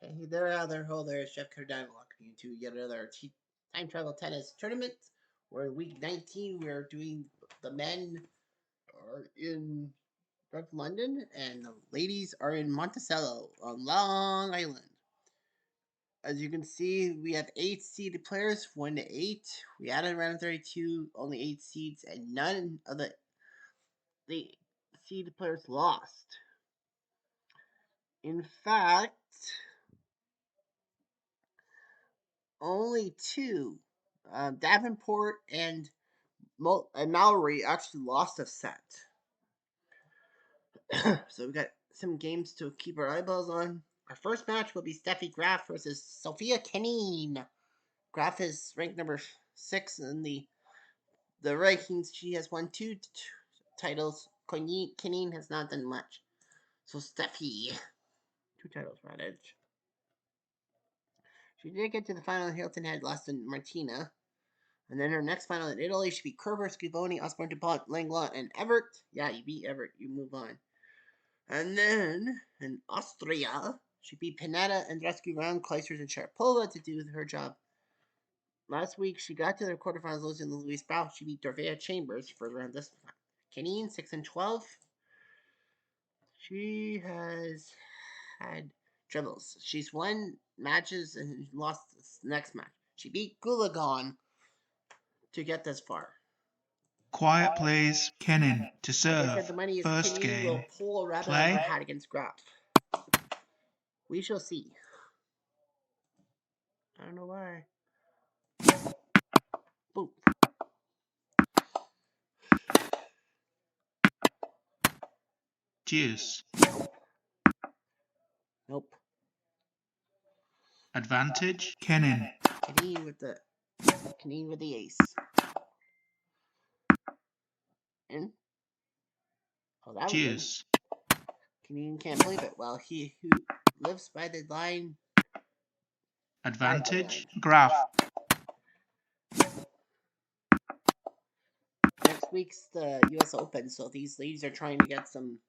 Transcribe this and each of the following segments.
Hey there, other holder, Chef Cardano welcoming you to yet another time travel tennis tournament. We're in week 19. We're doing the men are in North London and the ladies are in Monticello on Long Island. As you can see, we have 8 seeded players, 1 to 8. We added round 32, only 8 seeds, and none of the seeded players lost. In fact, only 2, Davenport and Mallory actually lost a set. So we got some games to keep our eyeballs on. Our first match will be Steffi Graf versus Sophia Kenine. Graf is ranked number 6 in the rankings. She has won 2 titles. Kenine has not done much. So Steffi, 2 titles, rather. She did get to the final in Hilton Head, lost to Martina. And then her next final in Italy should be Kerber, Schiavone, Osborne, DuPont, Langlois, and Everett. Yeah, you beat Everett. You move on. And then in Austria, she beat Panetta, Andrescu, Round, Kleisters, and Sharapova to do her job. Last week, she got to the quarterfinals losing to Louise Bow. She beat Dorothea Chambers for around this time. Kenine, 6-12. She has had troubles. She's won matches and lost the next match. She beat Gulagon to get this far. Quiet, please. Kenin to serve. Like I said, the money is First Kenine game. will pull a rabbit Play. out of her hat against Graf. We shall see. I don't know why. Boom. Deuce. Nope. Advantage. Kenin. Kenine with the ace. And that was Deuce. Kenine can't believe it. Well, he who lives by the line. Advantage. Graf. Next week's the U.S. Open, so these ladies are trying to get some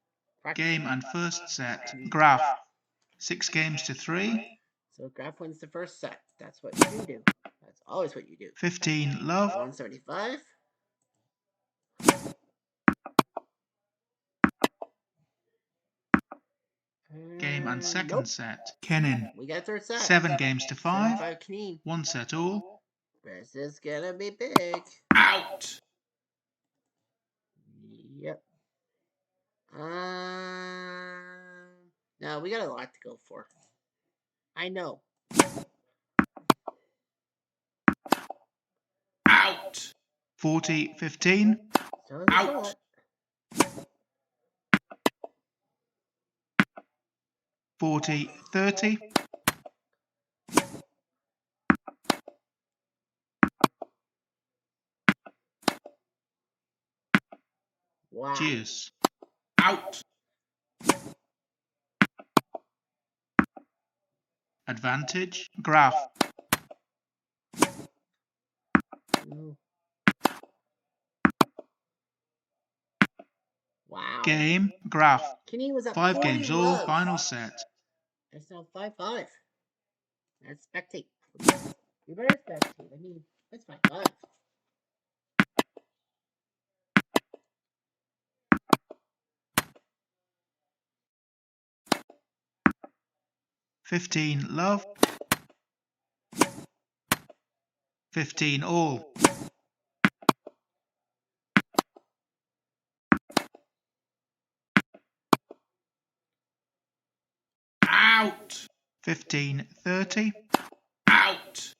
practice. Game and first set. Graf. 6 games to 3. So Graf wins the first set. That's what you do. That's always what you do. 15 love. 175. Game and second set. Kenin. We got third set. 7 games to 5. 5 1 set all. This is gonna be big. Out. Yep. No, we got a lot to go for. I know. Out. 40-15. Out. 40-30. Wow. Deuce. Out. Advantage. Graf. No. Wow. Game. Graf. Kenine was at 5 games all. love. Final set. It's now 5-5. Let's spectate. We better spectate. I mean, that's 5-5. $15 love. 15 all. Out. 15-30. Out.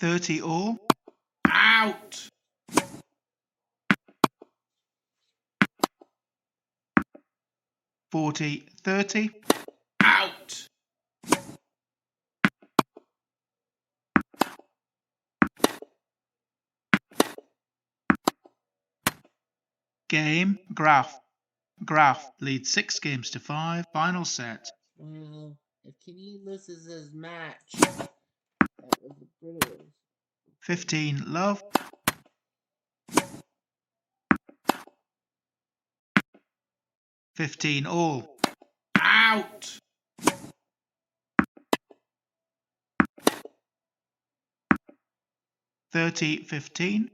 $30 all. Out. 40-30. Out. Game. Graf. Graf leads 6 games to 5. Final set. Well, if Kenine loses his match, That was the British. 15 love. 15 all. Out! 30-15.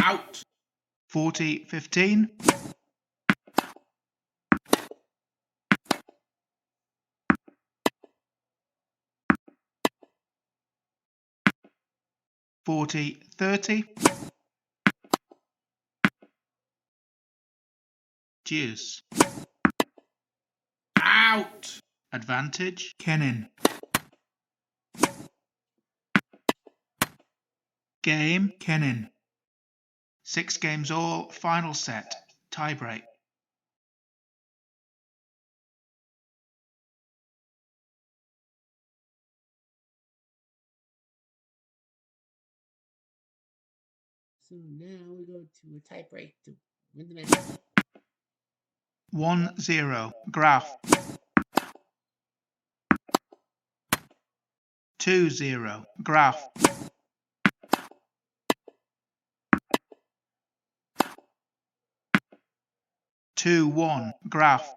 Out! 40-15. Forty 30. Deuce. Out! Advantage. Kenin. Game. Kenin. 6 games all. Final set. Tiebreak. So now we go to a tie break to win the match. 1-0. Graph. 2-0. Graph. 2-1. Graph.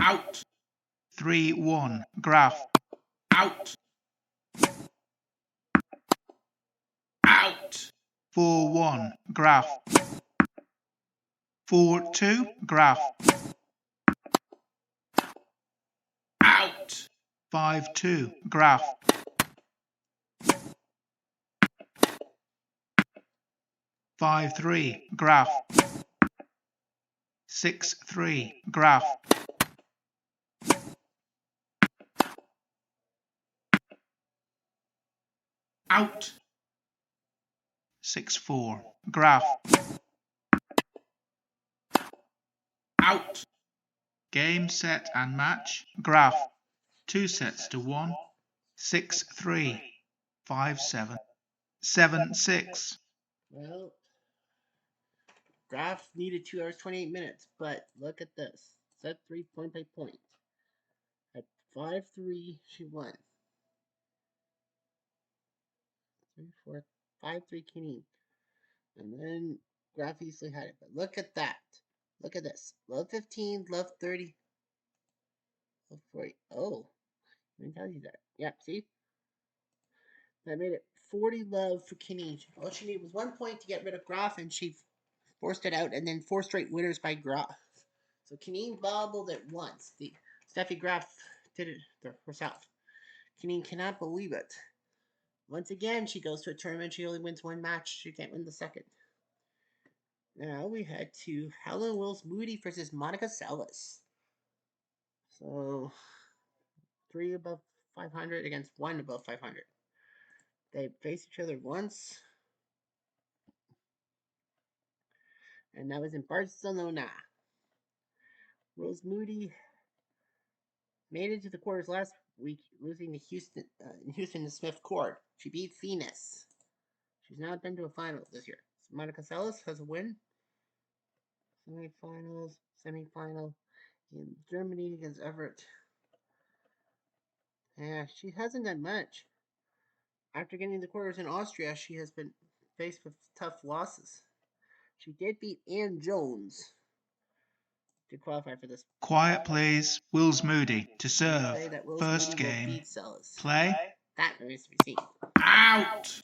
Out! 3-1. Graph. Out! Out! 4-1. Graph. 4-2. Graph. Out! 5-2. Graph. 5-3. Graph. 6-3. Graph. 6-4. Graph. Out! Game, set and match. Graph. 2 sets to 1. 6-3. 5-7. 7-6. Well, Graf needed 2 hours 28 minutes, but look at this. Set 3 point by point. At 5-3, she won. 3-4, 5-3 Kenny. And then Graf easily had it. But look at that. Look at this. Love 15, love 30, love 40. Oh, I didn't tell you that. Yep, see? That made it 40 love for Kenny. All she needed was 1 point to get rid of Graf, and she forced it out, and then 4 straight winners by Graf. So Keneen bobbled it once. Steffi Graf did it herself. Keneen cannot believe it. Once again, she goes to a tournament. She only wins 1 match. She can't win the second. Now we head to Helen Wills Moody versus Monica Seles. So 3 above 500 against 1 above 500. They face each other once. And that was in Barcelona. Wills Moody made it to the quarters last week, losing to Houston to Smith Court. She beat Venus. She's not been to a final this year. Monica Seles has a win. Semifinal in Germany against Everett. Yeah, she hasn't done much. After getting the quarters in Austria, she has been faced with tough losses. She did beat Ann Jones to qualify for this. Quiet please. Wills Moody to serve. Say that Wills First Moody will game. beat Seles. Play. That remains to be seen. Out!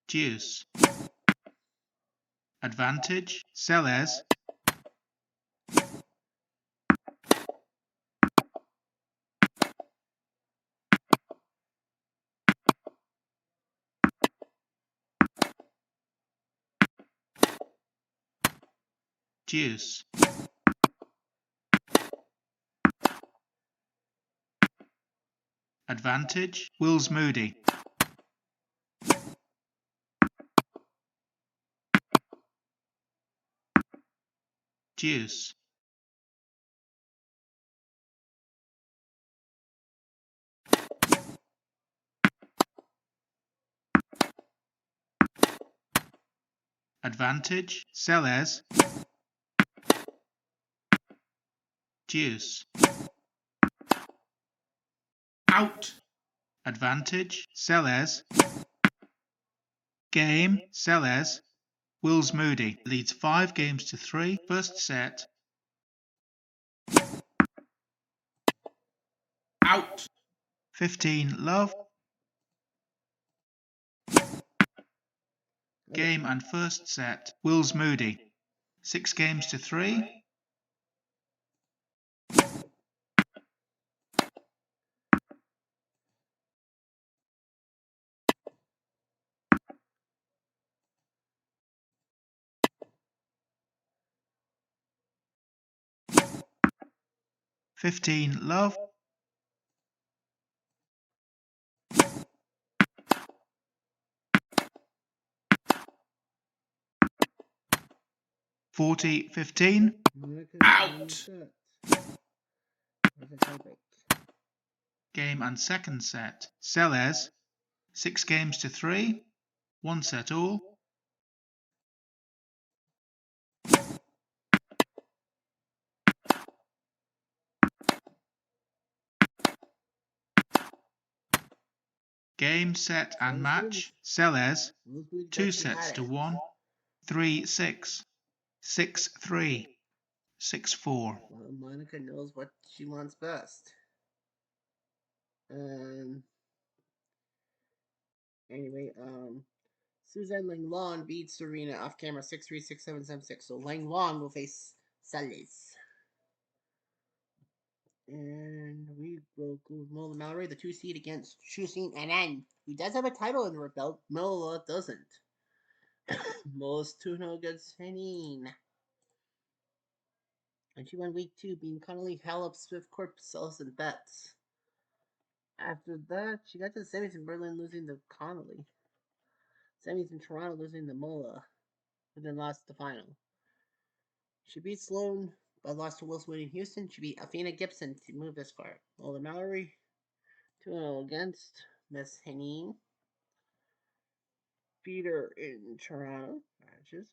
Deuce. Advantage. Seles. Deuce. Advantage. Wills Moody. Deuce. Advantage, Celes. Deuce. Out. Advantage, Celes. Game, Celes. Wills Moody leads 5 games to 3. First set. Out. 15-love. Game and first set. Wills Moody 6 games to 3. $15-love. $40-15. Out. Game and second set. Celes 6 games to 3. 1 set all. Game, set and match. Celes 2 sets to 1. 3-6. 6-3. 6-4. Well, Monica knows what she wants best. Anyway, Suzanne Langlon beats Serena off camera 6-3, 6-7, 7-6. So Langlon will face Salis. And we will go with Mola Mallory, the 2 seed against Shusin Anan, who does have a title in her belt. Mola doesn't. Mola's 2-0 against Henine. And she won week 2, being Connolly, Halep, Swift, Corpus, and Betts. After that, she got to the semis in Berlin, losing to Connolly. Semis in Toronto, losing to Mola, but then lost the final. She beat Sloan, but lost to Wilson in Houston. She beat Athena Gibson to move this far. Mola Mallory, 2-0 against Miss Henine. Beat her in Toronto, matches,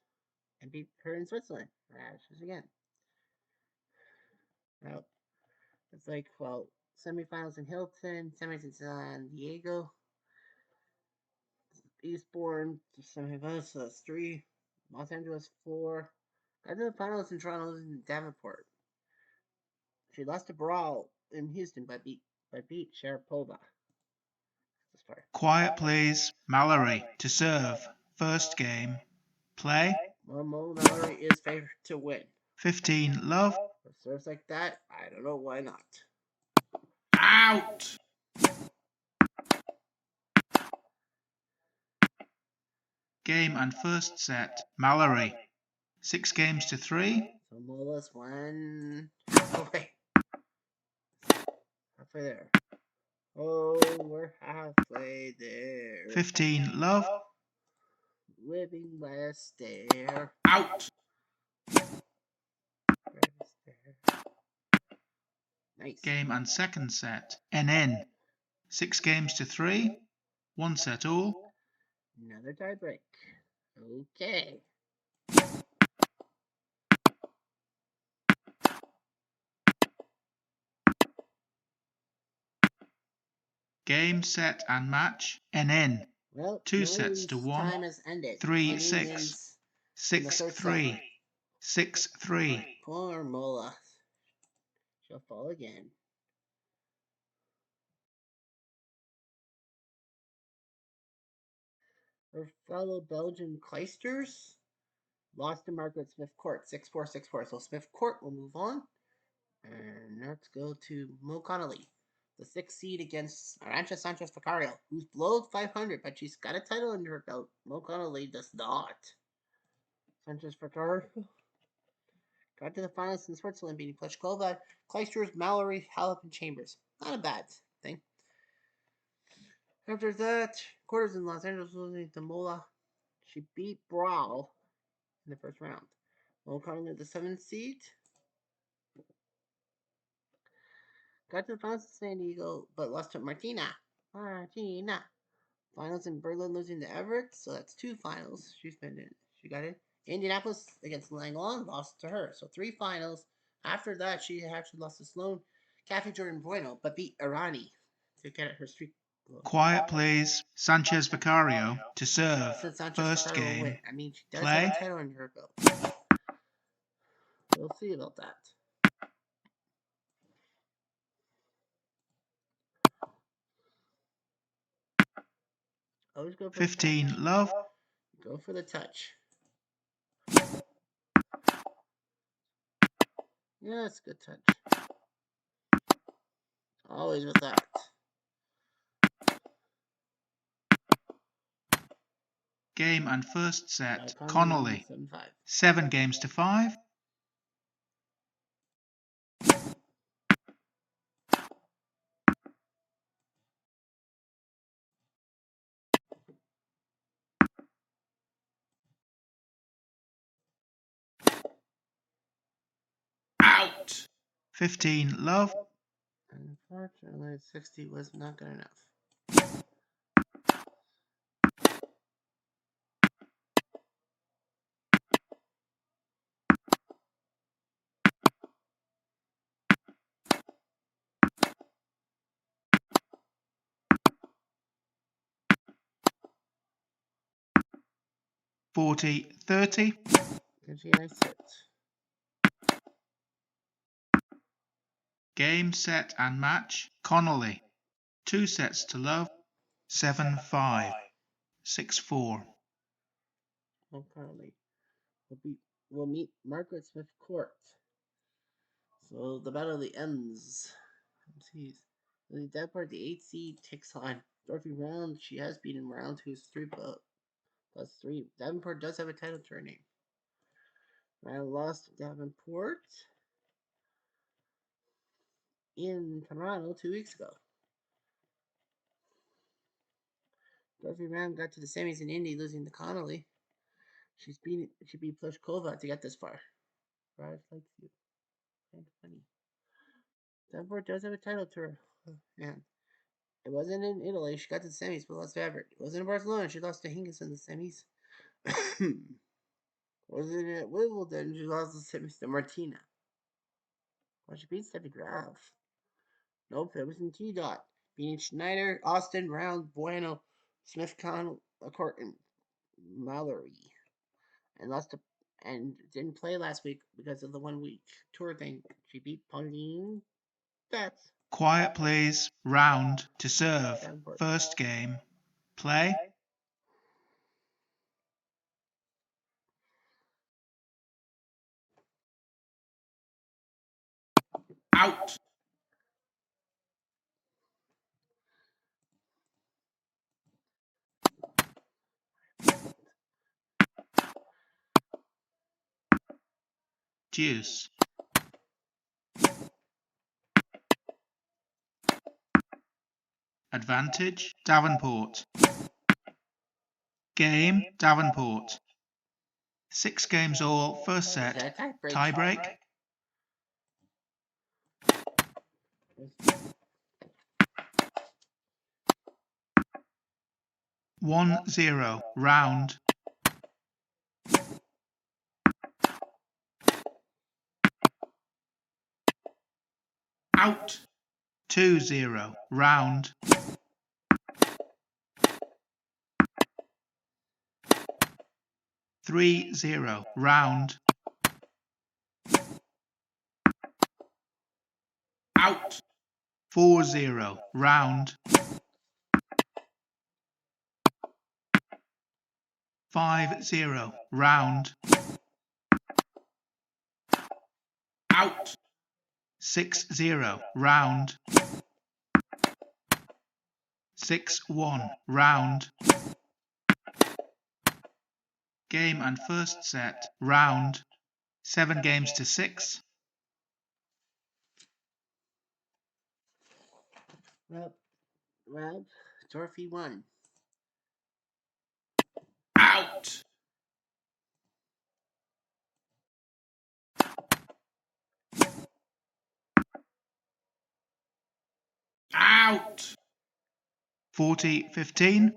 and beat her in Switzerland, matches again. Well, it's like, well, semifinals in Hilton, semis in San Diego, Eastbourne, semifinals, so that's 3, Los Angeles 4, got to the finals in Toronto and Davenport. She lost to Brawl in Houston, but beat Sharapova. Quiet please. Mallory to serve. First game. Play. Mola Mallory is favored to win. 15-love. If serves like that, I don't know why not. Out! Game and first set. Mallory 6 games to 3. So Mola's won halfway there. Oh, we're halfway there. 15-love. Living West there. Out! Nice. Game and second set. NN 6 games to 3. 1 set all. Another tie break. Okay. Game, set and match. NN. Well, 2 sets to 1. Time has ended. 3-6. 6-3. 6-3. Poor Mola. She'll fall again. Her fellow Belgian Kleisters lost to Margaret Smith Court 6-4, 6-4. So Smith Court will move on. And let's go to Mo Connolly, the 6th seed against Arantxa Sanchez Vicario, who's below 500, but she's got a title under her belt. Mo Connolly does not. Sanchez Vicario got to the finals in Switzerland, beating Pliskova, Kleisters, Mallory, Halep, and Chambers. Not a bad thing. After that, quarters in Los Angeles, losing to Mola. She beat Brawl in the first round. Mo Connolly, the 7th seed, got to the finals in San Diego, but lost to Martina. Finals in Berlin, losing to Everett, so that's 2 finals she's been in. She got in. Indianapolis against Langone, lost to her. So 3 finals. After that, she actually lost to Sloane, Kathy Jordan Bueno, but beat Irani to get her streak. Quiet, please. Sanchez Vicario to serve. Since Sanchez First Ricardo will win. game. I mean, she does Play. have a title in her belt. We'll see about that. Always go for 15, love. Go for the touch. Yeah, it's a good touch. Always with that. Game and first set. Connolly. Connolly. 7 games to 5. Out. 15, love. Unfortunately, 60 was not good enough. $40, $30. Can she nice hit? Game, set and match. Connolly. 2 sets to love. 7-5. 6-4. Oh, Connolly. We'll meet Margaret Smith Court. So the battle of the ends. Jeez. The Davenport, the 8th seed, takes on Dorothy Round. She has beaten Round, who's 3 plus 3. Davenport does have a title to her name. Round lost to Davenport in Toronto 2 weeks ago. Dorothy Round got to the semis in Indy, losing to Connolly. She beat Pliskova to get this far. Raj likes you. Kind of funny. Davenport does have a title to her. Man. It wasn't in Italy. She got to the semis, but lost to Everett. It wasn't in Barcelona. She lost to Hingis in the semis. Wasn't at Wimbledon. She lost the semis to Martina. Well, she beat Steffi Graf. Nope, it was in T Dot. Beating Schneider, Austin, Round, Bueno, Smith, Court, and Mallory. And lost to and didn't play last week because of the 1 week tour thing. She beat Pauline. That's Quiet, please. Round to serve. Davenport. First game. Play. Out. Deuce. Advantage. Davenport. Game. Davenport. 6 games all. First set. Tie break. 1-0. Round. Out. 2-0. Round. $3-0. Round. Out. 4-0. Round. 5-0. Round. Out. 6-0. Round. 6-1. Round. Game and first set. Round. 7 games to 6. Well, Dorothy won. Out. Out. 40-15.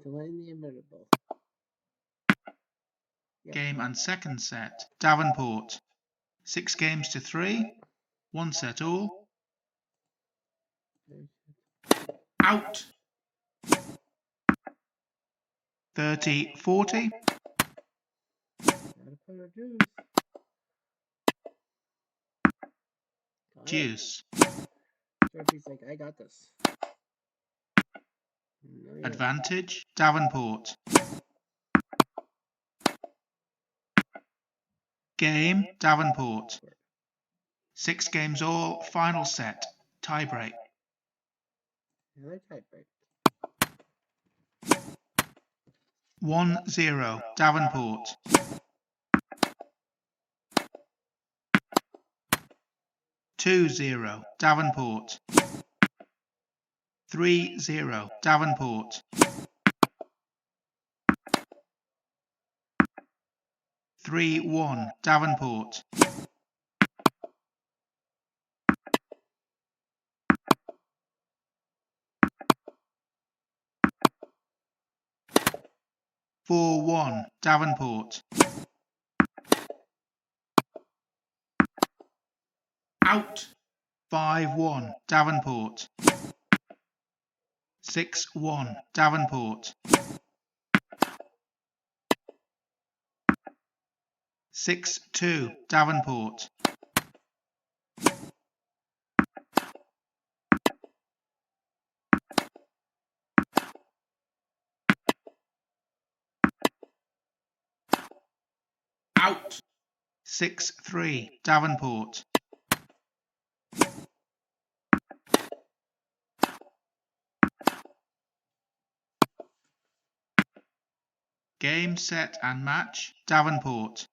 Delaying the inevitable. Game and second set. Davenport. 6 games to 3. 1 set all. Out. 30-40. Gotta put her Deuce. Sophie's like, I got this. No, Advantage. Davenport. Game. Davenport. 6 games all. Final set. Tiebreak. Another tiebreak. 1-0. Davenport. 2-0. Davenport. 3-0. Davenport. 3-1. Davenport. 4-1. Davenport. Out. 5-1. Davenport. 6-1. Davenport. 6-2. Davenport. Out. 6-3. Davenport. Game, set and match. Davenport.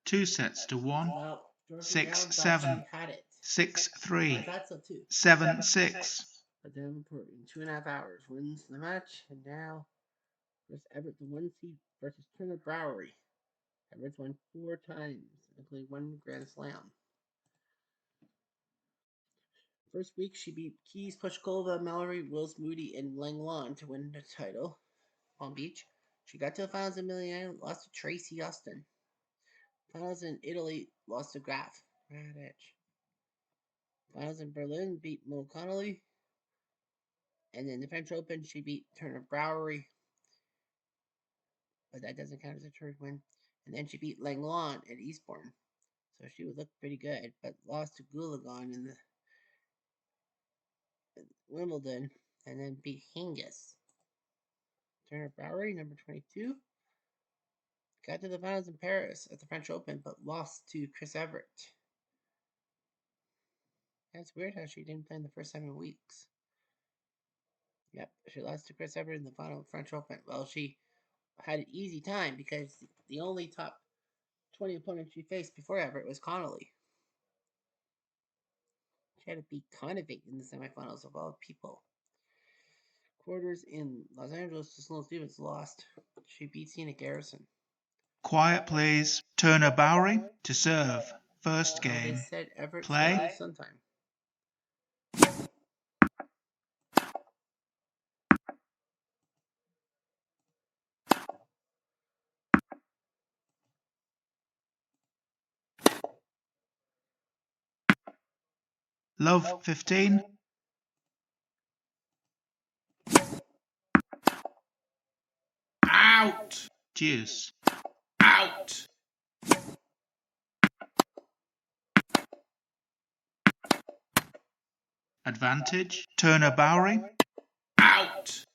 2 sets to 1. Well, 6-7. had it. 6-3. I thought so too. 7-6. But Davenport in 2.5 hours wins the match, and now Chris Everett, the 1 seed, versus Turner Bowery. Everett's won 4 times, including 1 Grand Slam. First week, she beat Keys, Pushkova, Mallory, Wills, Moody, and Langlan to win the title. Palm Beach. She got to the finals in Milan, lost to Tracy Austin. Finals in Italy, lost to Graf Radich. Finals in Berlin, beat Mo Connolly. And then the French Open, she beat Turner Bowery. But that doesn't count as a third win. And then she beat Langlan at Eastbourne. So she would look pretty good, but lost to Goulagon in the Wimbledon, and then beat Hingis. Turner Bowery, number 22, got to the finals in Paris at the French Open, but lost to Chris Everett. That's weird how she didn't play in the first 7 weeks. Yep, she lost to Chris Everett in the final French Open. Well, she had an easy time because the only top 20 opponent she faced before Everett was Connolly. She had to beat Conovate in the semifinals of all people. Quarters in Los Angeles to Sloane Stevens lost. She beat Cena Garrison. Quiet, please. Turner Bowery to serve. First They game. said Everett's Play. gonna lose sometime. Love 15. Out. Deuce. Out. Advantage. Turner Bowery. Out.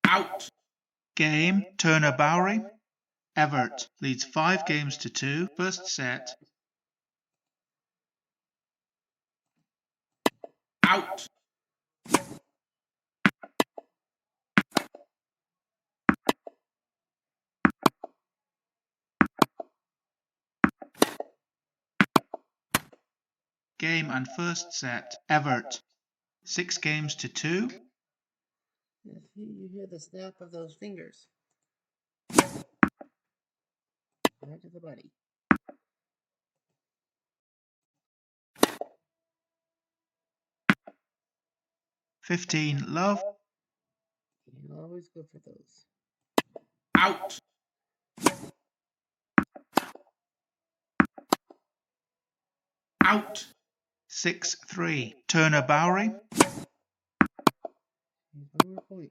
Out. Game. Turner Bowery. Everett leads 5 games to 2. First set. Out. Game and first set. Everett 6 games to 2. You hear the snap of those fingers. Right to the buddy. 15 love. You always go for those. Out. Out. 6-3. Turner Bowery. One more point.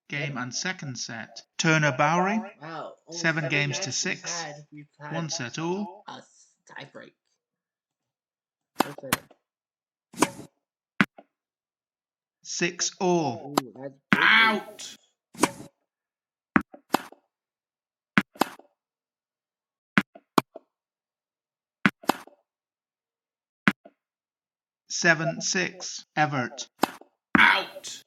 Game and second set. Turner Bowery. Wow. Almost 7 every games match to 6. we've had 1 set all. a tie break. No setter. 6 all. Ooh, that's big. Out. Eight. 7-6. Evert. Out.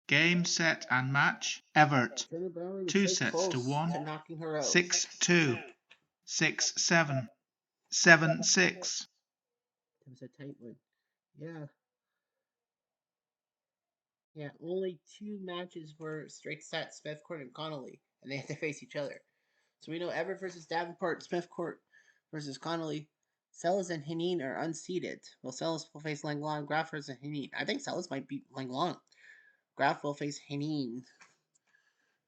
Game, set and match. Evert. Turner Bowery was 2 so sets close to 1. to knocking her out. 6-2. 6-7. 7-6. That was a tight one. Yeah. Yeah, only 2 matches were straight sets, Smithcourt and Connolly, and they had to face each other. So we know Everett versus Davenport, Smithcourt versus Connolly. Sells and Henin are unseeded. Well, Sells will face Langlong, Graf versus Henin. I think Sells might beat Langlong. Graf will face Henin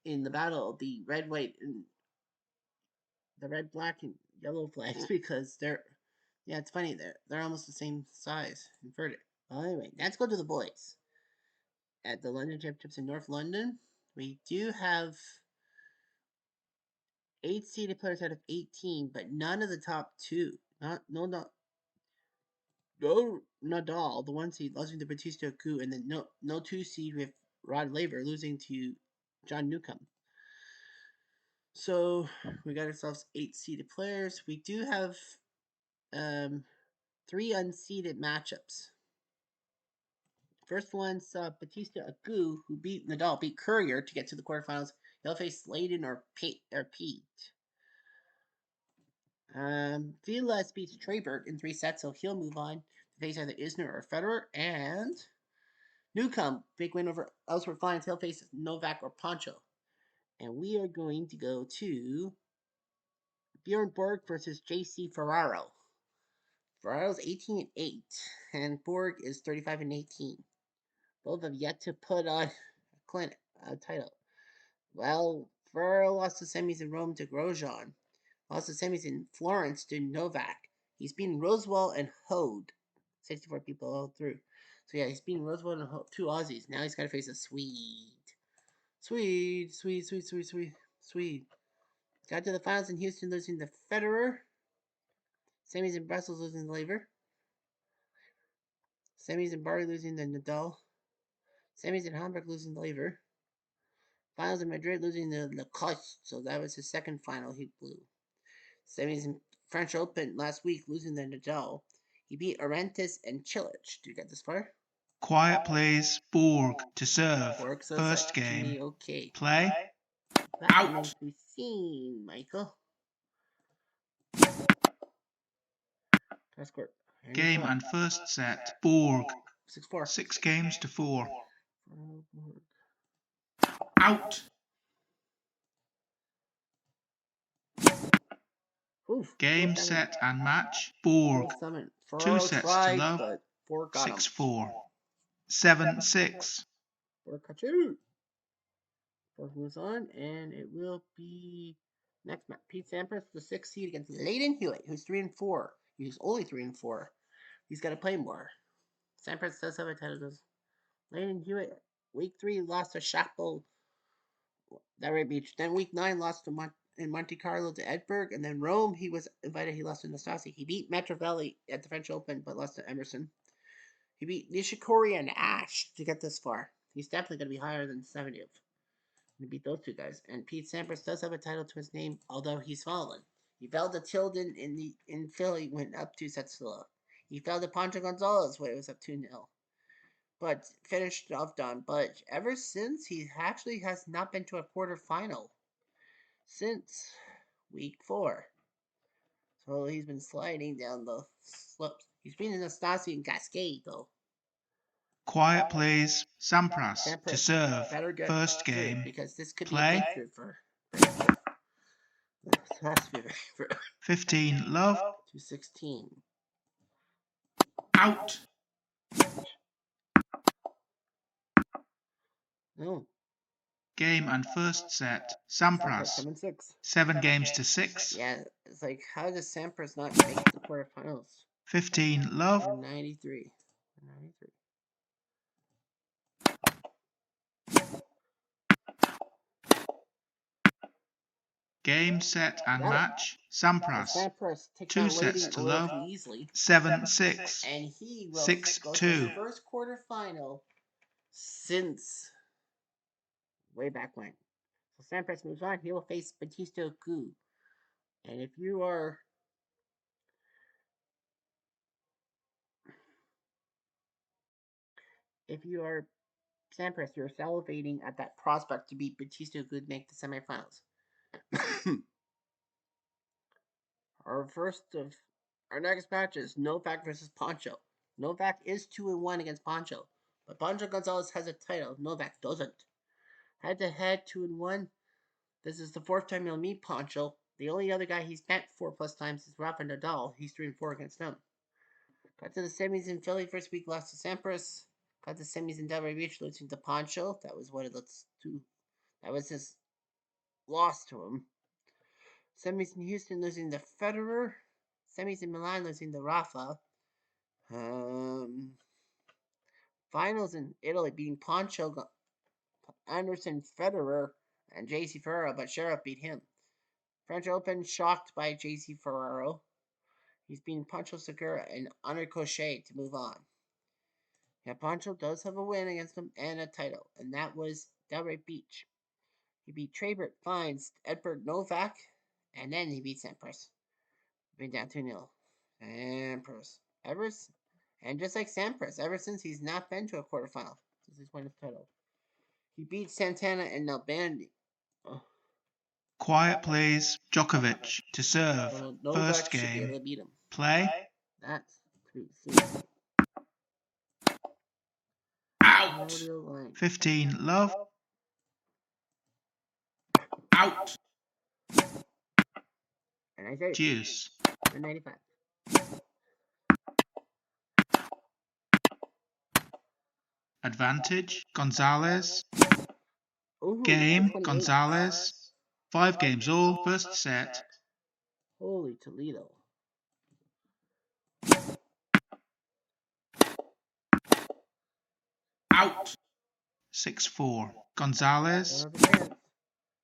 in the battle of the red, white, and the red, black, and yellow flags because yeah, it's funny, they're almost the same size. Inverted. Well, anyway, let's go to the boys. At the London Championships in North London, we do have 8 seeded players out of 18, but none of the top 2. No Nadal, the 1 seed, losing to Batista Agut, and then no 2 seed with Rod Laver losing to John Newcomb. So we got ourselves 8 seeded players. We do have 3 unseeded matchups. First one saw Batista Agut, who beat Courier to get to the quarterfinals. He'll face Sladen or Pete. Vilas beats Treyberg in 3 sets, so he'll move on to face either Isner or Federer. And Newcomb, big win over Ellsworth Flying, he'll face Novak or Poncho. And we are going to go to Bjorn Borg versus JC Ferraro. Ferraro's 18-8, and Borg is 35-18. Both have yet to put on a title. Well, Ferraro lost the semis in Rome to Grosjean. Lost the semis in Florence to Novak. He's beaten Rosewell and Hode. 64 people all through. So yeah, he's beaten Rosewell and Hode, 2 Aussies. Now he's got to face a Swede. Swede. Got to the finals in Houston, losing to Federer. Semis in Brussels, losing to Laver. Semis in Bari, losing to Nadal. Semis in Hamburg, losing to Laver. Finals in Madrid, losing to Lacoste. So that was his second final he blew. Semis in French Open last week, losing to Nadal. He beat Arantes and Cilic. Do you get this far? Quiet please. Borg to serve. Borg says First that to game. me, okay. Play. That Out. remains to be seen, Michael. Pass court. Game and first set. Borg. 6-4. 6 games to 4. Borg. Out. Oof, Game, set and match. Borg. 2 sets tried, to love. but Borg got 6-4. 7-6. Borg got you. Borg moves on, and it will be next match. Pete Sampras, the 6th seed against Leighton Hewitt, who's 3-4. He's only 3-4. He's got to play more. Sampras does have a title. Does Leighton Hewitt, week 3 lost to Shackle, that Red Beach. Then week 9 lost to in Monte Carlo to Edberg, and then Rome, he was invited, he lost to Nastasi. He beat Metrovelli at the French Open, but lost to Emerson. He beat Nishikori and Ash to get this far. He's definitely going to be higher than 70th. He beat those 2 guys. And Pete Sampras does have a title to his name, although he's fallen. He fell to Tilden in Philly, went up 2 sets to love. He fell to Pancho Gonzalez when it was up 2-0. But finished off Don Budge. Ever since, he actually has not been to a quarterfinal. since week 4. So he's been sliding down the slopes. He's been in Nastasi and Cascade, though. Quiet please. Sampras to Sampras serve. better get First through game. because this could be a Play. breakthrough for Jeff. This has to be a breakthrough. 15 love. 216. Out. No. Game and first set. Sampras Sampras. 7-6. 7 games to 6. Yeah, it's like, how does Sampras not make the quarterfinals? 15 love. 93. 93. Game, set and Got it. match. So Sampras. Sampras takes 2 on sets Wading to a little love. too easily. 7-6. And he will 6-2. go to his first quarterfinal since way back when. So Sampras moves on. He will face Batista Gu. And if you are Sampras, you're salivating at that prospect to beat Batista Gu to make the semifinals. Our next match is Novak versus Pancho. Novak is 2-1 against Pancho, but Pancho Gonzalez has a title. Novak doesn't. Head to head, 2-1. This is the 4th time he'll meet Pancho. The only other guy he's met 4+ times is Rafa Nadal. He's 3-4 against him. Got to the semis in Philly first week, lost to Sampras. Got to the semis in Delray Beach, losing to Pancho. That was That was his loss to him. Semis in Houston, losing to Federer. Semis in Milan, losing to Rafa. Finals in Italy, beating Pancho, Anderson, Federer, and JC Ferraro, but Sheriff beat him. French Open, shocked by JC Ferraro. He's beaten Pancho Segura and Andre Cochet to move on. Yeah, Pancho does have a win against him and a title, and that was Delray Beach. He beat Trebert, Fines, Edberg Novak, and then he beat Sampras. Been down 2-0. Sampras. And just like Sampras, ever since he's not been to a quarterfinal since he's won his title. He beat Santana and Nalbandian. Quiet please. Djokovic to serve. So Novak First should be able game. to beat him. Play. That's pretty soon. Out. 15 love. Out. And I say Deuce. 95. Advantage. Gonzalez. Ooh, Game. 28. Gonzalez. 5 games all. First set. Holy Toledo. Out. 6-4. Gonzalez.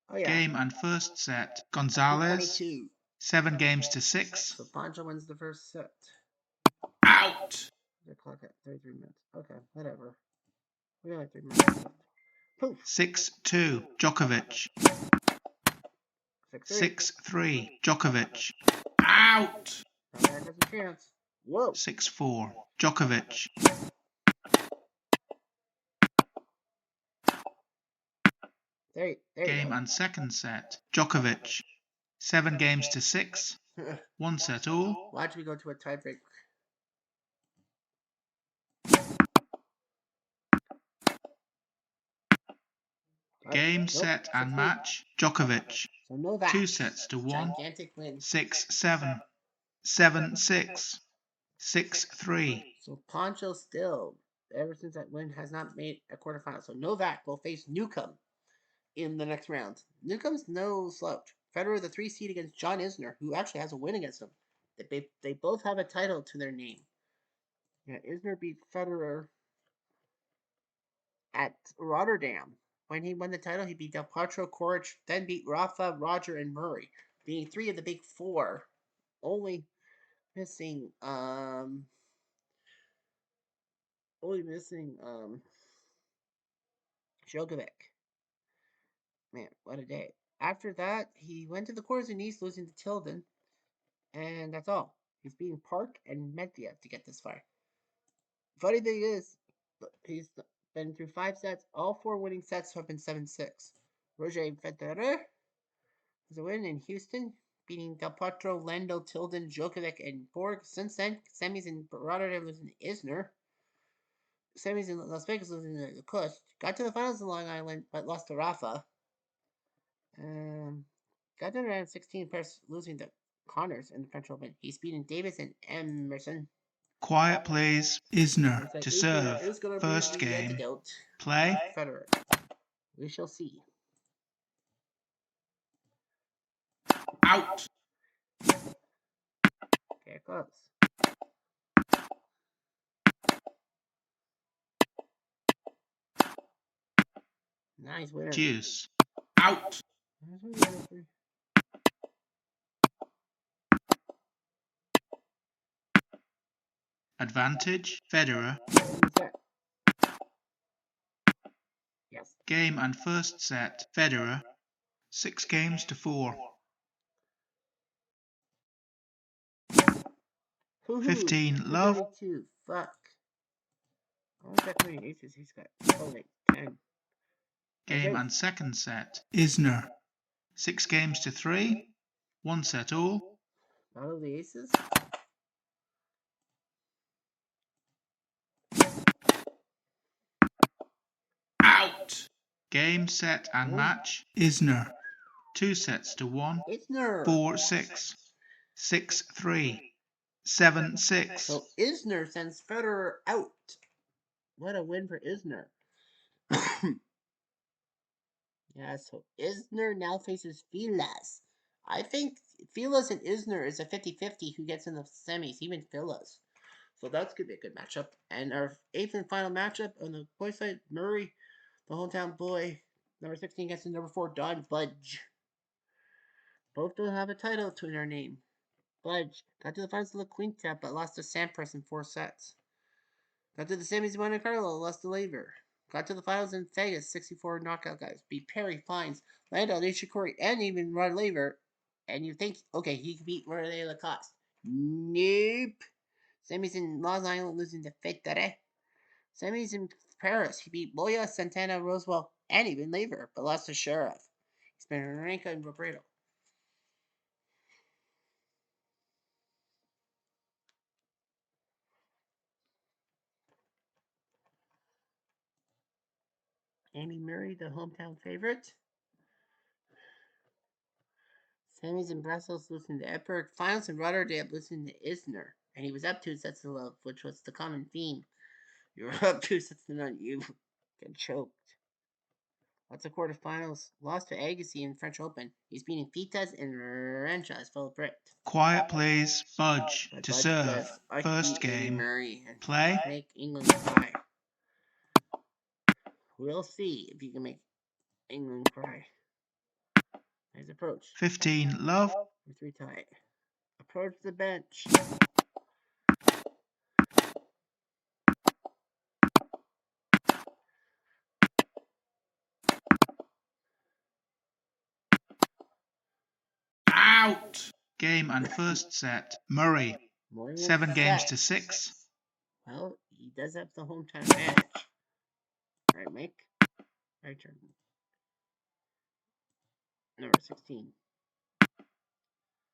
Oh, yeah. Game and first set. Gonzalez. 22. 7 games to 6. So Pancho wins the first set. Out. The clock at 33 minutes. Okay, whatever. We got like 3 minutes left. Poof. 6-2. Djokovic. 6-3. Djokovic. Out. Novak has a chance. Whoa. 6-4. Djokovic. There Game and second set. Djokovic. 7 games to 6. 1 set all. Watch me go to a tiebreak. Game, set and match. Djokovic. So Novak. 2 sets to 1. Gigantic win. 6-7. 7-6. 6-3. So Pancho still, ever since that win, has not made a quarterfinal. So Novak will face Newcomb in the next round. Newcomb's no slouch. Federer, the 3 seed against John Isner, who actually has a win against him. They both have a title to their name. Yeah, Isner beat Federer at Rotterdam. When he won the title, he beat Del Potro, Coric, then beat Rafa, Roger, and Murray, being 3 of the big 4. Only missing Djokovic. Man, what a day. After that, he went to the quarters and East, losing to Tilden. And that's all. He's beating Park and Medvedev to get this far. Funny thing is, he's been through 5 sets. All 4 winning sets have been 7-6. Roger Federer was a win in Houston, beating Del Potro, Lando, Tilden, Djokovic, and Borg. Since then, semis in Rotterdam losing to Isner. Semis in Las Vegas losing to Kush. Got to the finals in Long Island, but lost to Rafa. Got to round 16, first losing to Connors in the French Open. He's beaten Davis and Emerson. Quiet please. Isner Looks like to Isner serve. is going to bring First the game. antidote. Play. Federer. We shall see. Out. Okay, close. Nice winner. Deuce. Out. Advantage. Federer. Yes. Game and first set. Federer. 6 games to 4. 15 love. 32. Fuck. I want that many aces. He's got like 10. Game Okay. and second set. Isner. 6 games to 3. 1 set all. All of the aces. Out. Game, set and match. Isner. 2 sets to 1. Isner. 4-6. 6-3. 7-6. So Isner sends Federer out. What a win for Isner. Yeah, so Isner now faces Filas. I think Filas and Isner is a 50-50 who gets in the semis, even Filas. So that's going to be a good matchup. And our 8th and final matchup on the boy side, Murray, the hometown boy, number 16 against the number 4, Don Budge. Both don't have a title to their name. Budge got to the finals of the Quintet, but lost to Sampras in 4 sets. Got to the semis in Monte Carlo, lost to Laver. Got to the finals in Vegas, 64 knockout guys. Beat Perry, Fines, Lando, Nishikori, and even Rod Laver. And you think, okay, he could beat Rene Lacoste. Nope. Semis in Los Angeles, losing to Federer. Semis in Paris, he beat Moya, Santana, Rosewell, and even Laver, but lost to Sheriff. He's been Ranka and Robredo. Andy Murray, the hometown favorite. Semis in Brussels, losing to Epberg. Finals in Rotterdam, losing to Isner. And he was up 2 sets to love, which was the common theme. You were up 2 sets to none, you get choked. Lots of quarterfinals. Lost to Agassi in French Open. He's beating Pitas and Rencha as fellow Brit. Quiet please. Budge to serve. First game. Play. Make England cry. We'll see if you can make England cry. Nice approach. 15 love. 3 tie. Approach the bench. Out. Game and first set. Murray. 7 games to 6. Well, he does have the hometown advantage. Right, Mike? Right turn. Number 16.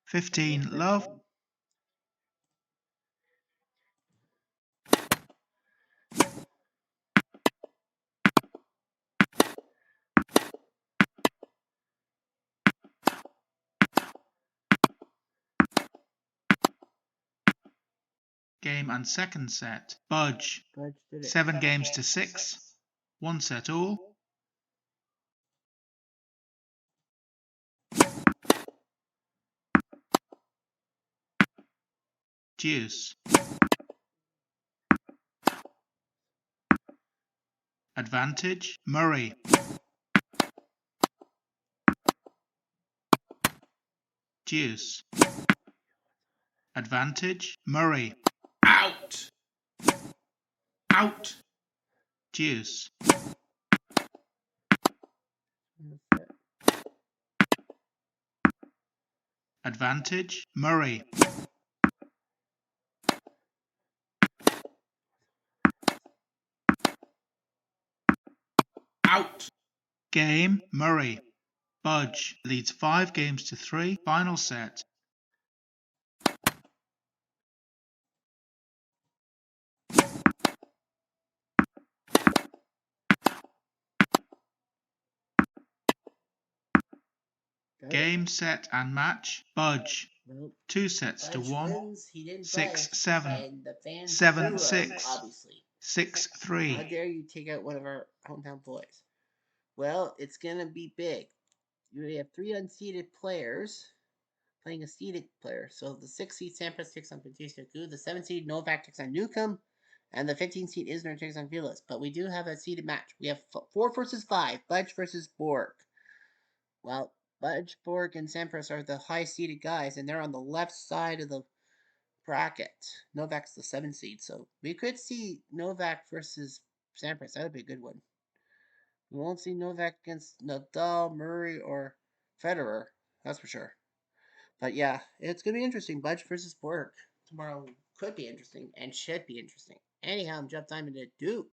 15 love. Game and second set. Budge. 7 games to 6. 1 set all. Deuce. Advantage. Murray. Deuce. Advantage. Murray. Out. Out. Deuce. Advantage. Murray. Out. Game. Murray. Budge leads 5-3. Final set. Game, set, and match. Budge. Nope. 2-1. Wins. He didn't 6-7. and the fans 7-6. obviously. 6-3. How dare you take out one of our hometown boys? Well, it's gonna be big. You have 3 unseeded players playing a seeded player. So the 6 seed Sampras takes on Batista Gu, the 7 seed Novak takes on Newcomb, and the 15 seed Isner takes on Vilas. But we do have a seeded match. We have 4 versus 5, Budge versus Borg. Well, Budge, Borg, and Sampras are the high seeded guys, and they're on the left side of the bracket. Novak's the 7 seed, so we could see Novak versus Sampras. That would be a good one. We won't see Novak against Nadal, Murray, or Federer. That's for sure. But yeah, it's going to be interesting. Budge versus Borg tomorrow could be interesting and should be interesting. Anyhow, I'm Jeff Diamond at Duke.